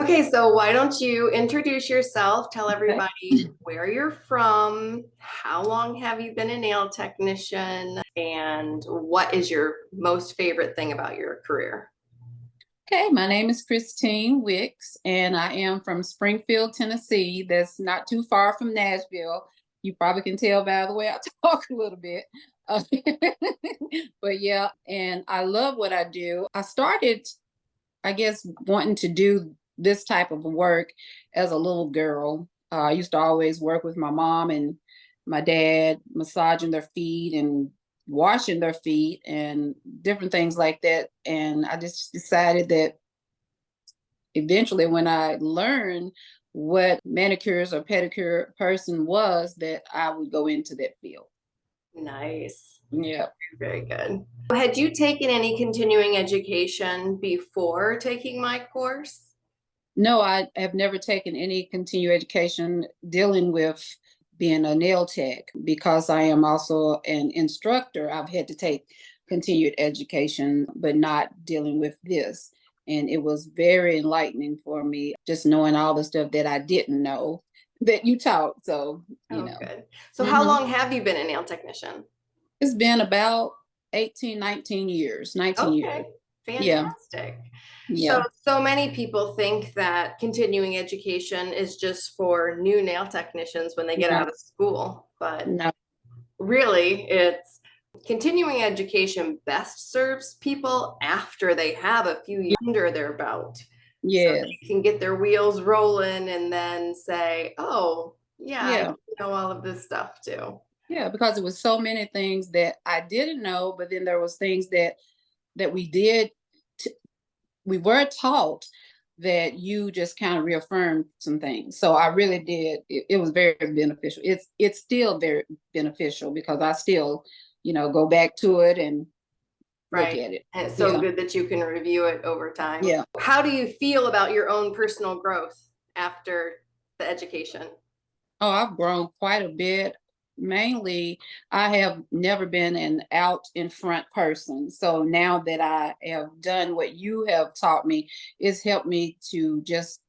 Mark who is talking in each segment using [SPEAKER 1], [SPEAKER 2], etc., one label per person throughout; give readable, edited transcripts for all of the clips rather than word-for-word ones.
[SPEAKER 1] Okay, so why don't you introduce yourself, tell everybody where you're from, how long have you been a nail technician, and what is your most favorite thing about your career?
[SPEAKER 2] Okay, my name is Christine Wix, and I am from Springfield, Tennessee. That's not too far from Nashville. You probably can tell by the way I talk a little bit. Uh, but yeah, and I love what I do. I started, I guess, wanting to do this type of work as a little girl. I used to always work with my mom and my dad, massaging their feet and washing their feet and different things like that. And I just decided that eventually, when I learned what manicures or pedicure person was, that I would go into that field.
[SPEAKER 1] Nice.
[SPEAKER 2] Yeah.
[SPEAKER 1] Very good. Had you taken any continuing education before taking my course?
[SPEAKER 2] No, I have never taken any continuing education dealing with being a nail tech because I am also an instructor. I've had to take continued education, but not dealing with this. And it was very enlightening for me, just knowing all the stuff that I didn't know that you taught. So,
[SPEAKER 1] Oh, good. So how
[SPEAKER 2] Mhm.
[SPEAKER 1] long have you been a nail technician?
[SPEAKER 2] It's been about 18, 19 years, 19 years.
[SPEAKER 1] Okay,
[SPEAKER 2] Yeah,
[SPEAKER 1] fantastic. So,
[SPEAKER 2] yeah.
[SPEAKER 1] so many people think that continuing education is just for new nail technicians when they get
[SPEAKER 2] No,
[SPEAKER 1] out of school, but
[SPEAKER 2] no,
[SPEAKER 1] really it's continuing education best serves people after they have a few years under their belt. So
[SPEAKER 2] yes,
[SPEAKER 1] they can get their wheels rolling and then say, oh, yeah, I
[SPEAKER 2] yeah.
[SPEAKER 1] know all of this stuff too.
[SPEAKER 2] Yeah, because it was so many things that I didn't know, but then there was things that we did, t- we were taught that you just kind of reaffirmed some things. So I really did. It was very beneficial. It's still very beneficial because I still, go back to it and look
[SPEAKER 1] Right.
[SPEAKER 2] at it.
[SPEAKER 1] And it's so
[SPEAKER 2] Yeah,
[SPEAKER 1] good that you can review it over time.
[SPEAKER 2] yeah.
[SPEAKER 1] How do you feel about your own personal growth after the education?
[SPEAKER 2] Oh, I've grown quite a bit. Mainly, I have never been an out in front person. So now that I have done what you have taught me, it's helped me to just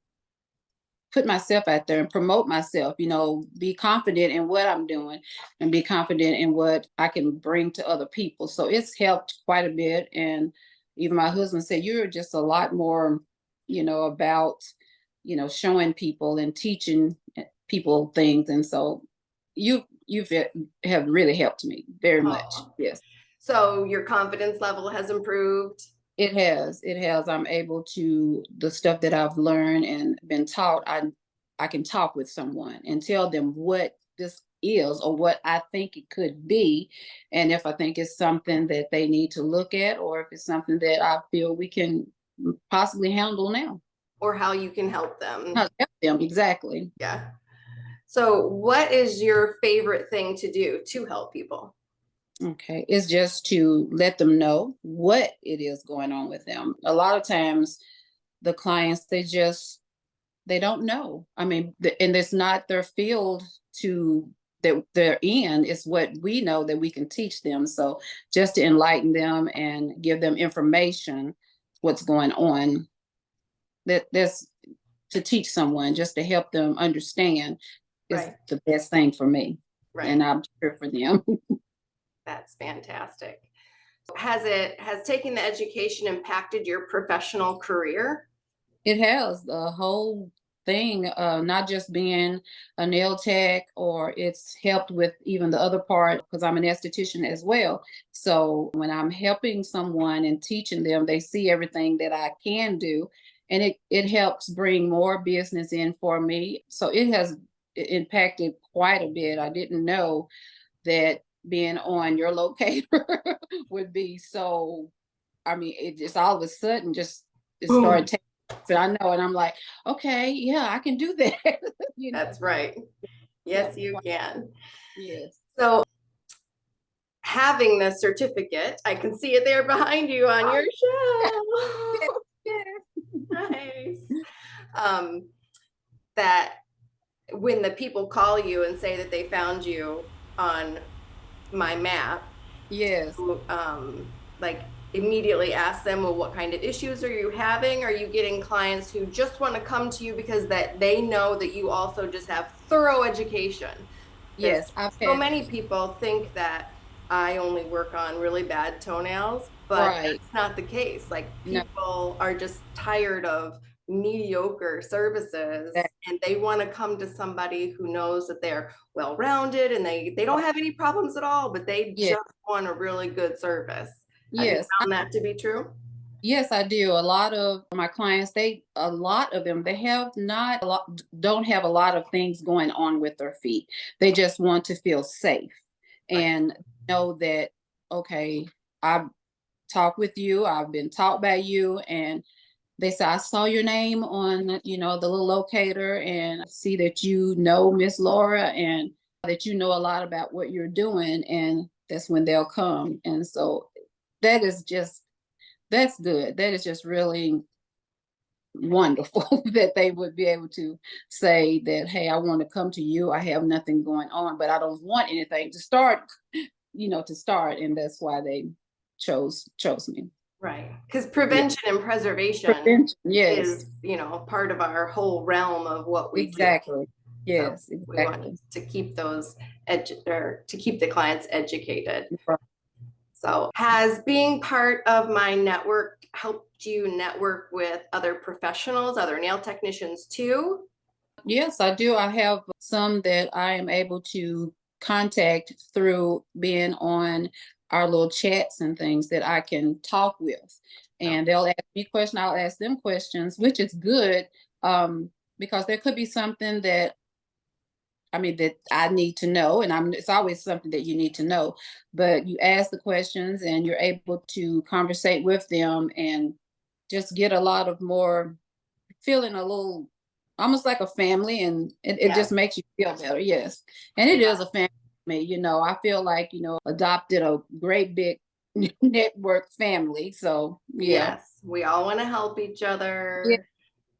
[SPEAKER 2] put myself out there and promote myself, be confident in what I'm doing and be confident in what I can bring to other people. So it's helped quite a bit. And even my husband said, you're just a lot more, about, showing people and teaching people things. And so have really helped me very much.
[SPEAKER 1] Oh,
[SPEAKER 2] Yes.
[SPEAKER 1] so your confidence level has improved.
[SPEAKER 2] It has. It has. I'm able to the stuff that I've learned and been taught. I can talk with someone and tell them what this is or what I think it could be, and if I think it's something that they need to look at, or if it's something that I feel we can possibly handle now.
[SPEAKER 1] Or how you can help them.
[SPEAKER 2] Help them exactly.
[SPEAKER 1] Yeah. So, what is your favorite thing to do to help people?
[SPEAKER 2] Okay, it's just to let them know what it is going on with them. A lot of times, the clients they don't know. I mean, and it's not their field to that they're in. It's what we know that we can teach them. So just to enlighten them and give them information, what's going on. That's to teach someone just to help them understand is
[SPEAKER 1] Right.
[SPEAKER 2] the best thing for me, and
[SPEAKER 1] Right.
[SPEAKER 2] I'm here for them.
[SPEAKER 1] That's fantastic. Has taking the education impacted your professional career?
[SPEAKER 2] It has the whole thing, not just being a nail tech, or it's helped with even the other part because I'm an esthetician as well. So when I'm helping someone and teaching them, they see everything that I can do, and it helps bring more business in for me. So it has impacted quite a bit. I didn't know that being on your locator would be so. I mean, it just all of a sudden just it started
[SPEAKER 1] Boom.
[SPEAKER 2] taking. So I know, and I'm like, okay, yeah, I can do that.
[SPEAKER 1] That's right.
[SPEAKER 2] Yeah,
[SPEAKER 1] Yes, you can.
[SPEAKER 2] yes.
[SPEAKER 1] So, having the certificate, I can see it there behind you on your
[SPEAKER 2] Oh, yes,
[SPEAKER 1] shelf.
[SPEAKER 2] yes.
[SPEAKER 1] Nice. Um, that when the people call you and say that they found you on my map,
[SPEAKER 2] Yes.
[SPEAKER 1] um, like immediately ask them, well, what kind of issues are you having? Are you getting clients who just want to come to you because that they know that you also just have thorough education? Because
[SPEAKER 2] Yes, I've
[SPEAKER 1] so
[SPEAKER 2] had,
[SPEAKER 1] many people think that I only work on really bad toenails, but
[SPEAKER 2] right.
[SPEAKER 1] that's not the case. Like,
[SPEAKER 2] No,
[SPEAKER 1] people are just tired of mediocre services,
[SPEAKER 2] that,
[SPEAKER 1] and they want to come to somebody who knows that they're well-rounded and they don't have any problems at all, but they
[SPEAKER 2] yeah,
[SPEAKER 1] just want a really good service. Have you
[SPEAKER 2] yes.
[SPEAKER 1] found that to be true?
[SPEAKER 2] Yes, I do. A lot of my clients, a lot of them, they have not a lot, don't have a lot of things going on with their feet. They just want to feel safe
[SPEAKER 1] Right.
[SPEAKER 2] and know that, okay, I've talked with you, I've been taught by you, and they say, I saw your name on, the little locator, and I see that you know Miss Laura, and that you know a lot about what you're doing, and that's when they'll come. And so that is just that's good. That is just really wonderful that they would be able to say that, hey, I want to come to you. I have nothing going on, but I don't want anything to start, and that's why they chose me.
[SPEAKER 1] Right. Because
[SPEAKER 2] Yeah.
[SPEAKER 1] prevention and preservation
[SPEAKER 2] Prevention. Yes,
[SPEAKER 1] is, part of our whole realm of what we do.
[SPEAKER 2] exactly.
[SPEAKER 1] So
[SPEAKER 2] Yes,
[SPEAKER 1] we want
[SPEAKER 2] exactly.
[SPEAKER 1] to keep to keep the clients educated.
[SPEAKER 2] Right.
[SPEAKER 1] So has being part of my network helped you network with other professionals, other nail technicians too?
[SPEAKER 2] Yes, I do. I have some that I am able to contact through being on our little chats and things that I can talk with.
[SPEAKER 1] Oh,
[SPEAKER 2] And they'll ask me questions, I'll ask them questions, which is good, because there could be something that that I need to know, and it's always something that you need to know. But you ask the questions and you're able to conversate with them and just get a lot of more feeling a little almost like a family, and it just
[SPEAKER 1] yes.
[SPEAKER 2] makes you feel better. Yes. And it is a family to me, I feel like, adopted a great big network family. So yeah.
[SPEAKER 1] Yes. We all want to help each
[SPEAKER 2] Yeah,
[SPEAKER 1] other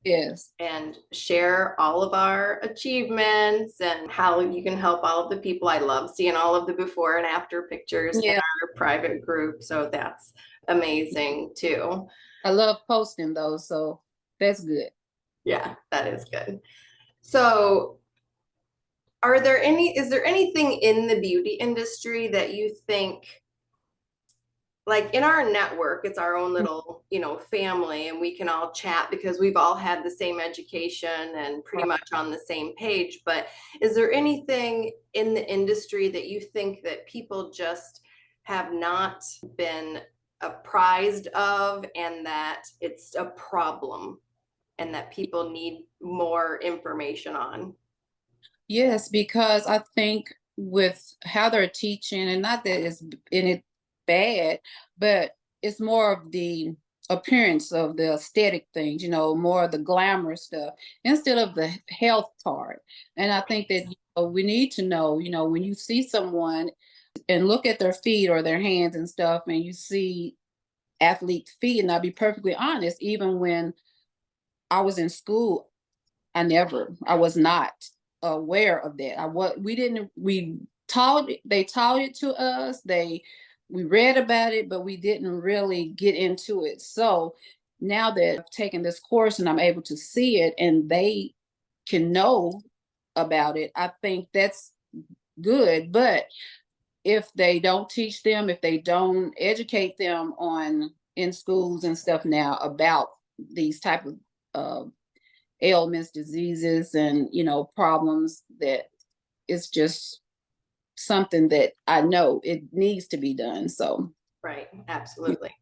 [SPEAKER 2] yes.
[SPEAKER 1] and share all of our achievements and how you can help all of the people. I love seeing all of the before and after pictures in
[SPEAKER 2] Yeah.
[SPEAKER 1] our private group. So that's amazing too.
[SPEAKER 2] I love posting those, so that's good.
[SPEAKER 1] Yeah, that is good. So is there anything in the beauty industry that you think, like in our network, it's our own little, family, and we can all chat because we've all had the same education and pretty
[SPEAKER 2] Right.
[SPEAKER 1] much on the same page. But is there anything in the industry that you think that people just have not been apprised of, and that it's a problem and that people need more information on?
[SPEAKER 2] Yes, because I think with how they're teaching, and not that it's in it bad, but it's more of the appearance of the aesthetic things, more of the glamour stuff instead of the health part. And I think that we need to know, when you see someone and look at their feet or their hands and stuff, and you see athlete feet, and I'll be perfectly honest, even when I was in school, I was not aware of that. They taught it to us. We read about it, but we didn't really get into it. So now that I've taken this course and I'm able to see it and they can know about it, I think that's good. But if they don't teach them, if they don't educate them in schools and stuff now about these type of uh, ailments, diseases, and problems, that it's just something that I know it needs to be done. So
[SPEAKER 1] Right, absolutely.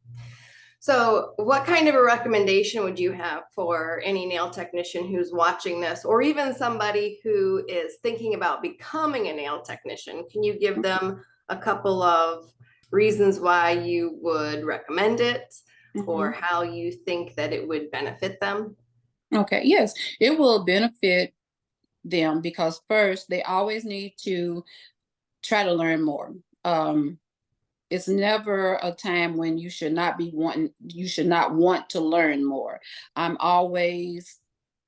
[SPEAKER 1] So, what kind of a recommendation would you have for any nail technician who's watching this, or even somebody who is thinking about becoming a nail technician? Can you give them a couple of reasons why you would recommend it, or
[SPEAKER 2] mhm.
[SPEAKER 1] how you think that it would benefit them?
[SPEAKER 2] Okay, yes, it will benefit them because first they always need to try to learn more. It's never a time when you should not want to learn more. I'm always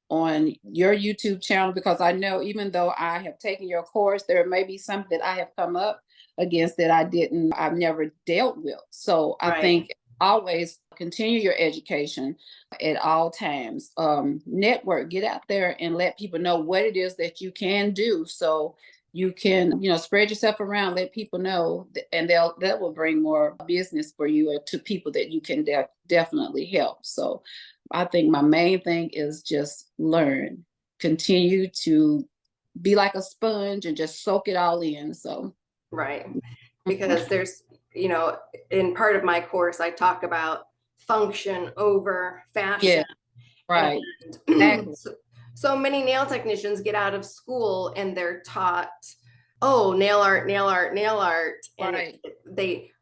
[SPEAKER 2] on your YouTube channel because I know even though I have taken your course, there may be something that I have come up against that I've never dealt with. So I
[SPEAKER 1] Right.
[SPEAKER 2] think always continue your education at all times. Network, get out there and let people know what it is that you can do. So you can, spread yourself around, let people know, and that will bring more business for you or to people that you can definitely help. So I think my main thing is just learn, continue to be like a sponge and just soak it all in. So,
[SPEAKER 1] right. Because there's, in part of my course, I talk about function over fashion.
[SPEAKER 2] yeah, right.
[SPEAKER 1] And
[SPEAKER 2] Exactly.
[SPEAKER 1] so many nail technicians get out of school and they're taught, oh, nail art, nail art, nail art. And
[SPEAKER 2] Right.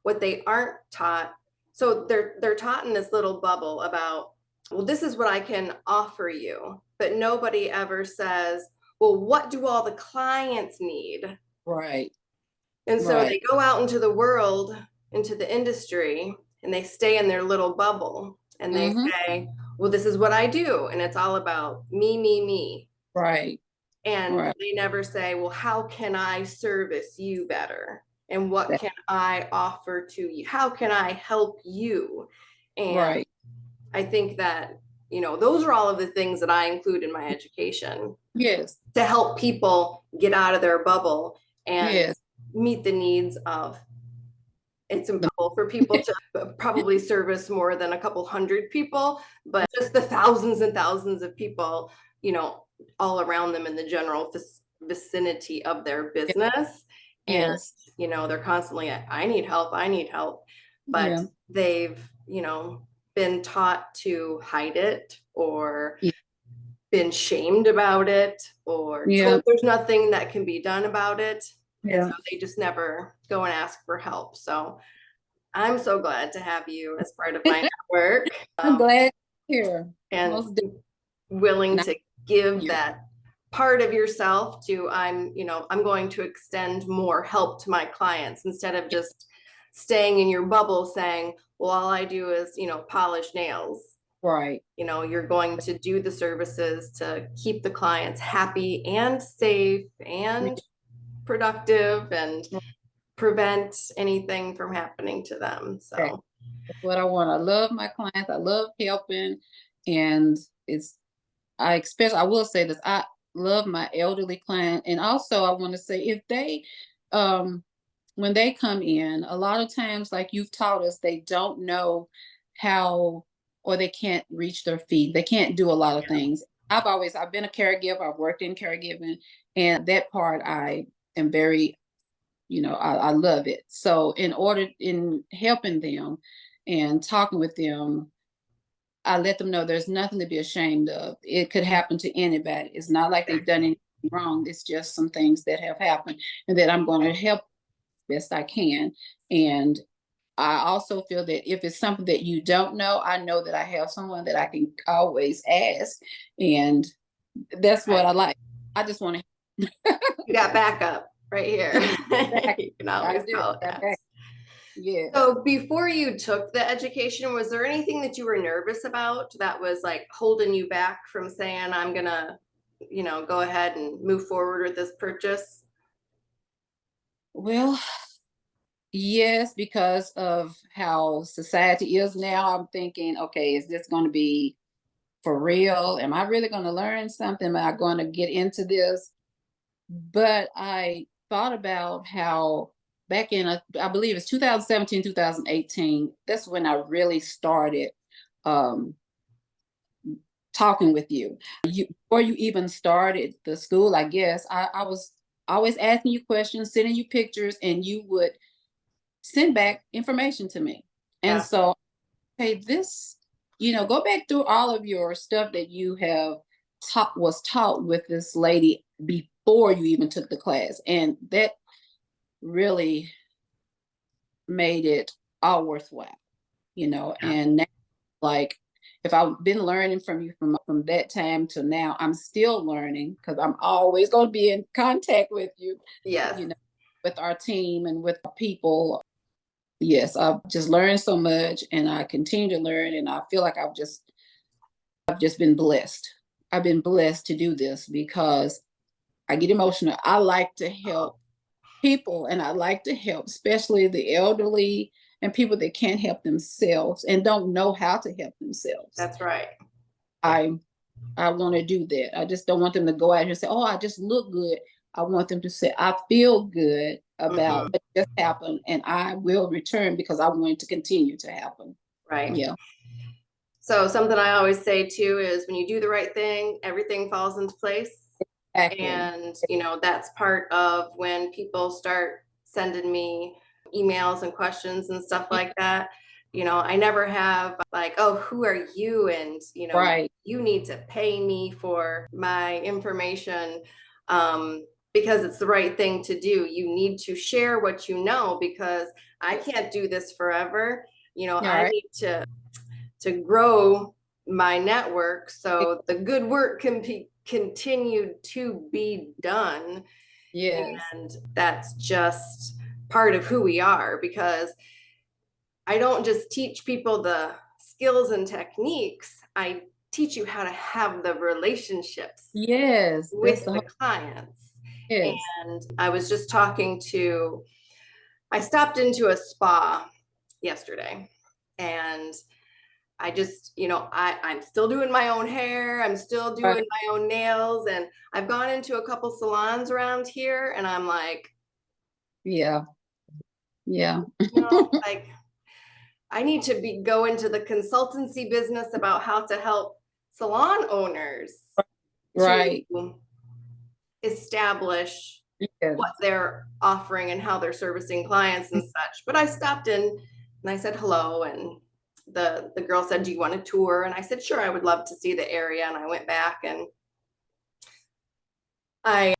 [SPEAKER 1] what they aren't taught, so they're taught in this little bubble about, well, this is what I can offer you. But nobody ever says, well, what do all the clients need?
[SPEAKER 2] Right.
[SPEAKER 1] And so
[SPEAKER 2] Right.
[SPEAKER 1] they go out into the world, into the industry, and they stay in their little bubble and they
[SPEAKER 2] Mm-hmm.
[SPEAKER 1] say, well, this is what I do. And it's all about me, me, me.
[SPEAKER 2] Right.
[SPEAKER 1] And
[SPEAKER 2] Right.
[SPEAKER 1] they never say, well, how can I service you better? And what
[SPEAKER 2] That,
[SPEAKER 1] can I offer to you? How can I help you? And
[SPEAKER 2] right.
[SPEAKER 1] I think that, those are all of the things that I include in my education
[SPEAKER 2] Yes.
[SPEAKER 1] to help people get out of their bubble and
[SPEAKER 2] Yes.
[SPEAKER 1] meet the needs of, it's
[SPEAKER 2] The,
[SPEAKER 1] impossible for people to probably service more than a couple hundred people, but just the thousands and thousands of people, all around them in the general vicinity of their business. And,
[SPEAKER 2] yes.
[SPEAKER 1] they're constantly, I need help, I need help. But
[SPEAKER 2] Yeah.
[SPEAKER 1] they've, been taught to hide it or
[SPEAKER 2] Yeah.
[SPEAKER 1] been shamed about it or
[SPEAKER 2] Yeah.
[SPEAKER 1] told there's nothing that can be done about it. And
[SPEAKER 2] Yeah.
[SPEAKER 1] so they just never go and ask for help. So I'm so glad to have you as part of my network,
[SPEAKER 2] I'm glad you're here.
[SPEAKER 1] and
[SPEAKER 2] Most
[SPEAKER 1] willing
[SPEAKER 2] definitely.
[SPEAKER 1] to give
[SPEAKER 2] You.
[SPEAKER 1] that part of yourself to, I'm going to extend more help to my clients instead of just staying in your bubble saying, well, all I do is, polish nails.
[SPEAKER 2] Right.
[SPEAKER 1] You're going to do the services to keep the clients happy and safe and productive and prevent anything from happening to them.
[SPEAKER 2] Okay.
[SPEAKER 1] So,
[SPEAKER 2] That's what I want. I love my clients. I love helping. And I will say this, I love my elderly client. And also I want to say if they, um, when they come in, a lot of times, like you've taught us, they don't know how, or they can't reach their feet. They can't do a lot of
[SPEAKER 1] yeah,
[SPEAKER 2] things. I've been a caregiver. I've worked in caregiving, and that part I am very, I love it. So in helping them and talking with them, I let them know there's nothing to be ashamed of. It could happen to anybody. It's not like they've done anything wrong. It's just some things that have happened and that I'm going to help best I can. And I also feel that if it's something that you don't know, I know that I have someone that I can always ask. And that's what
[SPEAKER 1] right.
[SPEAKER 2] I like. I just want to.
[SPEAKER 1] You got backup right here.
[SPEAKER 2] Exactly.
[SPEAKER 1] You can
[SPEAKER 2] I
[SPEAKER 1] always
[SPEAKER 2] do.
[SPEAKER 1] call it. Yes.
[SPEAKER 2] Yeah.
[SPEAKER 1] So before you took the education, was there anything that you were nervous about that was like holding you back from saying, I'm gonna, go ahead and move forward with this purchase?
[SPEAKER 2] Well, yes, because of how society is now, I'm thinking, okay, is this going to be for real? Am I really going to learn something? Am I going to get into this? But I thought about how back in, I believe it's 2017, 2018, that's when I really started um, talking with you. Before you even started the school, I guess, I was always asking you questions, sending you pictures, and you would send back information to me. And
[SPEAKER 1] Yeah.
[SPEAKER 2] so, hey, go back through all of your stuff that you have taught with this lady before you even took the class. And that really made it all worthwhile,
[SPEAKER 1] Yeah.
[SPEAKER 2] and now, like if I've been learning from you from that time to now, I'm still learning because I'm always going to be in contact with you,
[SPEAKER 1] Yes.
[SPEAKER 2] you know, with our team and with people. Yes, I've just learned so much and I continue to learn, and I feel like I've just been blessed. I've been blessed to do this because I get emotional. I like to help people and I like to help, especially the elderly and people that can't help themselves and don't know how to help themselves.
[SPEAKER 1] That's right.
[SPEAKER 2] I want to do that. I just don't want them to go out here and say, "Oh, I just look good." I want them to say, "I feel good about what just happened, and I will return because I want it to continue to happen."
[SPEAKER 1] Right.
[SPEAKER 2] Yeah.
[SPEAKER 1] So something I always say too is when you do the right thing, everything falls into place.
[SPEAKER 2] Exactly.
[SPEAKER 1] And, that's part of when people start sending me emails and questions and stuff like that. I never have like, oh, who are you? And,
[SPEAKER 2] Right.
[SPEAKER 1] you need to pay me for my information, because it's the right thing to do. You need to share what you know, because I can't do this forever. I
[SPEAKER 2] Right.
[SPEAKER 1] need to grow my network so the good work can be continued to be done.
[SPEAKER 2] Yes.
[SPEAKER 1] And that's just part of who we are, because I don't just teach people the skills and techniques. I teach you how to have the relationships
[SPEAKER 2] Yes.
[SPEAKER 1] with
[SPEAKER 2] That's the
[SPEAKER 1] the
[SPEAKER 2] whole.
[SPEAKER 1] clients.
[SPEAKER 2] Yes.
[SPEAKER 1] And I was just I stopped into a spa yesterday, and I just, I'm still doing my own hair. I'm still doing
[SPEAKER 2] Right.
[SPEAKER 1] my own nails. And I've gone into a couple salons around here, and I'm like,
[SPEAKER 2] Yeah. Yeah.
[SPEAKER 1] like I need to go into the consultancy business about how to help salon owners
[SPEAKER 2] Right.
[SPEAKER 1] to establish
[SPEAKER 2] Yes.
[SPEAKER 1] what they're offering and how they're servicing clients and such. But I stopped in and I said hello, and the girl said, "Do you want a tour?" And I said, "Sure, I would love to see the area." And I went back and I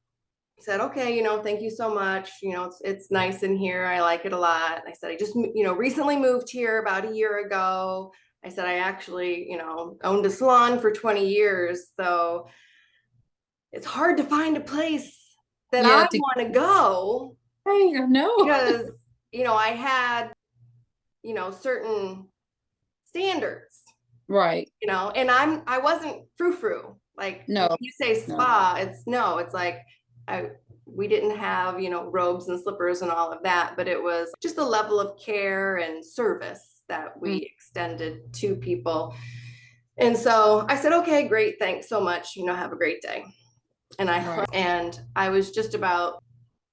[SPEAKER 1] said, "Okay, thank you so much. It's nice in here. I like it a lot." I said, "I just, recently moved here about a year ago." I said, "I actually, owned a salon for 20 years. So it's hard to find a place that I
[SPEAKER 2] Yeah.
[SPEAKER 1] want to go,
[SPEAKER 2] I know.
[SPEAKER 1] because, I had, certain standards,
[SPEAKER 2] Right.
[SPEAKER 1] and I wasn't frou-frou. Like when
[SPEAKER 2] No.
[SPEAKER 1] you say
[SPEAKER 2] No.
[SPEAKER 1] spa, it's like we didn't have, robes and slippers and all of that, but it was just the level of care and service that we extended to people. And so I said, "Okay, great. Thanks so much. Have a great day." And
[SPEAKER 2] Right.
[SPEAKER 1] I was just about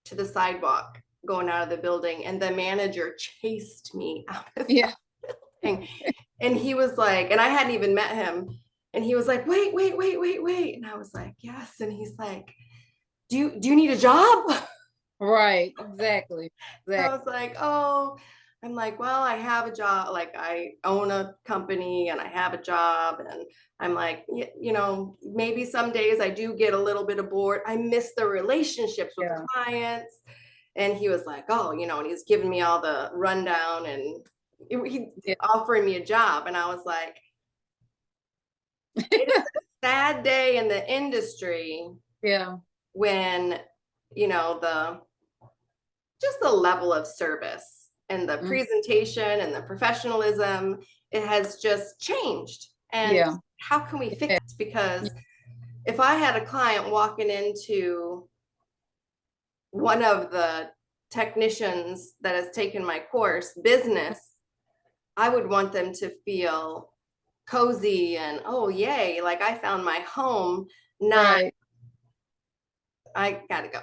[SPEAKER 1] to the sidewalk going out of the building, and the manager chased me out of the
[SPEAKER 2] Yeah.
[SPEAKER 1] building. And he was like, and I hadn't even met him. And he was like, "Wait, wait, wait, wait, wait." And I was like, "Yes." And he's like, do you need a job?"
[SPEAKER 2] Right. Exactly.
[SPEAKER 1] I
[SPEAKER 2] Exactly.
[SPEAKER 1] was like, "Oh," I'm like, "Well, I have a job. Like I own a company and I have a job." And I'm like, maybe some days I do get a little bit of bored. I miss the relationships with
[SPEAKER 2] Yeah.
[SPEAKER 1] clients. And he was like, "Oh," and he was giving me all the rundown, and he
[SPEAKER 2] Yeah.
[SPEAKER 1] offering me a job. And I was like, it is a sad day in the industry
[SPEAKER 2] Yeah.
[SPEAKER 1] when, the just the level of service and the
[SPEAKER 2] Mm.
[SPEAKER 1] presentation and the professionalism, it has just changed. And
[SPEAKER 2] Yeah.
[SPEAKER 1] how can we fix
[SPEAKER 2] Yeah.
[SPEAKER 1] it? Because if I had a client walking into one of the technicians that has taken my course business, I would want them to feel cozy and, oh, yay, like I found my home, not
[SPEAKER 2] Right.
[SPEAKER 1] I gotta go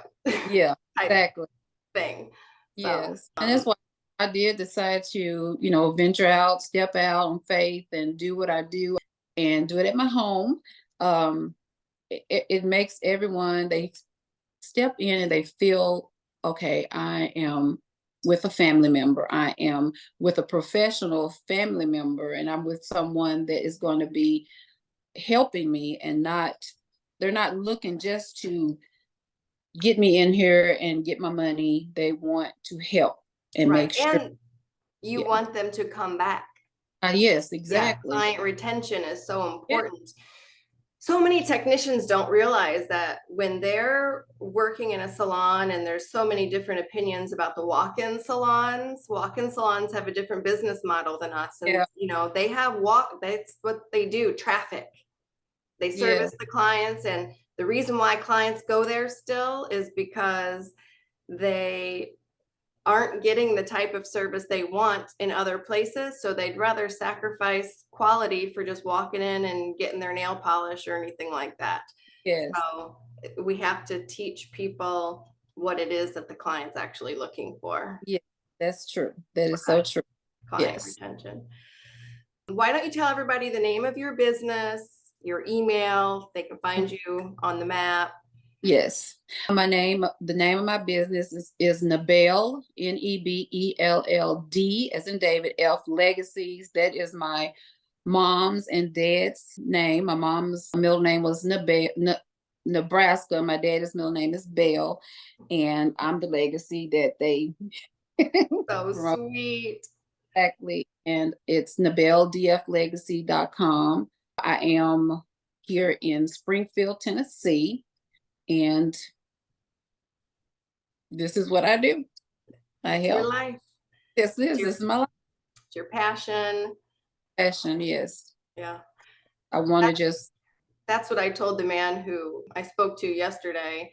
[SPEAKER 2] Yeah.
[SPEAKER 1] type
[SPEAKER 2] Exactly.
[SPEAKER 1] thing. So,
[SPEAKER 2] Yes. And that's why I did decide to, venture out, step out on faith and do what I do and do it at my home. Um, it makes everyone, they step in and they feel, okay, I am with a family member. I am with a professional family member, and I'm with someone that is going to be helping me and they're not looking just to get me in here and get my money. They want to help and
[SPEAKER 1] right.
[SPEAKER 2] make sure.
[SPEAKER 1] And you
[SPEAKER 2] Yeah.
[SPEAKER 1] want them to come back.
[SPEAKER 2] Yes,
[SPEAKER 1] Yeah.
[SPEAKER 2] exactly.
[SPEAKER 1] Client retention is so
[SPEAKER 2] Yeah.
[SPEAKER 1] important. So many technicians don't realize that when they're working in a salon, and there's so many different opinions about the walk-in salons have a different business model than us. And,
[SPEAKER 2] Yeah.
[SPEAKER 1] they have that's what they do, traffic. They
[SPEAKER 2] Yes.
[SPEAKER 1] service the clients. And the reason why clients go there still is because they aren't getting the type of service they want in other places. So they'd rather sacrifice quality for just walking in and getting their nail polish or anything like that.
[SPEAKER 2] Yes.
[SPEAKER 1] So we have to teach people what it is that the client's actually looking for.
[SPEAKER 2] Yeah, that's true. That is so true.
[SPEAKER 1] Client
[SPEAKER 2] Yes.
[SPEAKER 1] retention. Why don't you tell everybody the name of your business, your email, they can find you on the map.
[SPEAKER 2] Yes. The name of my business is Nebell, Nebell, as in David, F Legacies. That is my mom's and dad's name. My mom's middle name was Nebraska. My dad's middle name is Bell. And I'm the legacy that they
[SPEAKER 1] So
[SPEAKER 2] promote.
[SPEAKER 1] sweet.
[SPEAKER 2] Exactly. And it's NebellDFLegacy.com. I am here in Springfield, Tennessee. And this is what I do. I
[SPEAKER 1] It's your
[SPEAKER 2] help.
[SPEAKER 1] life.
[SPEAKER 2] This is my life.
[SPEAKER 1] It's your passion.
[SPEAKER 2] Passion. Yes.
[SPEAKER 1] Yeah.
[SPEAKER 2] I want to just.
[SPEAKER 1] That's what I told the man who I spoke to yesterday.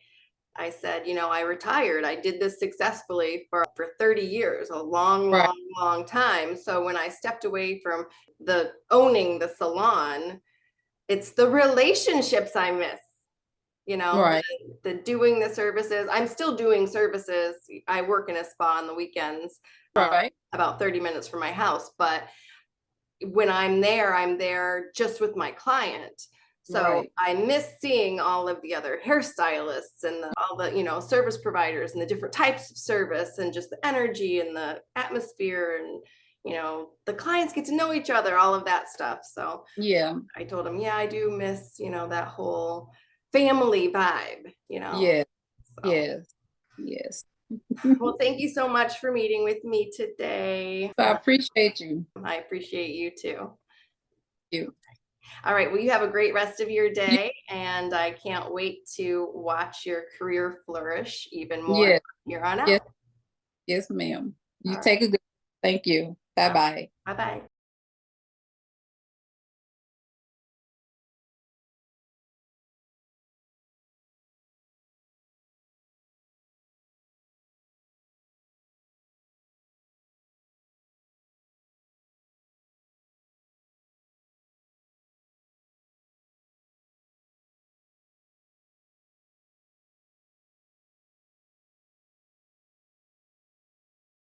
[SPEAKER 1] I said, you know, I retired. I did this successfully for 30 years, a long,
[SPEAKER 2] Right.
[SPEAKER 1] long, long time. So when I stepped away from owning the salon, it's the relationships I miss. You know,
[SPEAKER 2] Right.
[SPEAKER 1] the doing the services. I'm still doing services. I work in a spa on the weekends,
[SPEAKER 2] Right.
[SPEAKER 1] about 30 minutes from my house. But when I'm there just with my client. So
[SPEAKER 2] Right.
[SPEAKER 1] I miss seeing all of the other hairstylists and all the, you know, service providers and the different types of service and just the energy and the atmosphere and, you know, the clients get to know each other, all of that stuff. So
[SPEAKER 2] Yeah.
[SPEAKER 1] I told him, yeah, I do miss, you know, that whole family vibe, you know.
[SPEAKER 2] Yes.
[SPEAKER 1] So.
[SPEAKER 2] Yes. Yes.
[SPEAKER 1] Well, thank you so much for meeting with me today.
[SPEAKER 2] I appreciate you.
[SPEAKER 1] I appreciate you too.
[SPEAKER 2] You.
[SPEAKER 1] All right. Well, you have a great rest of your day, and I can't wait to watch your career flourish even more
[SPEAKER 2] Yes.
[SPEAKER 1] here on out.
[SPEAKER 2] Yes. Yes, ma'am. You
[SPEAKER 1] All
[SPEAKER 2] take
[SPEAKER 1] right.
[SPEAKER 2] a good. Thank you. Bye bye.
[SPEAKER 1] Bye bye.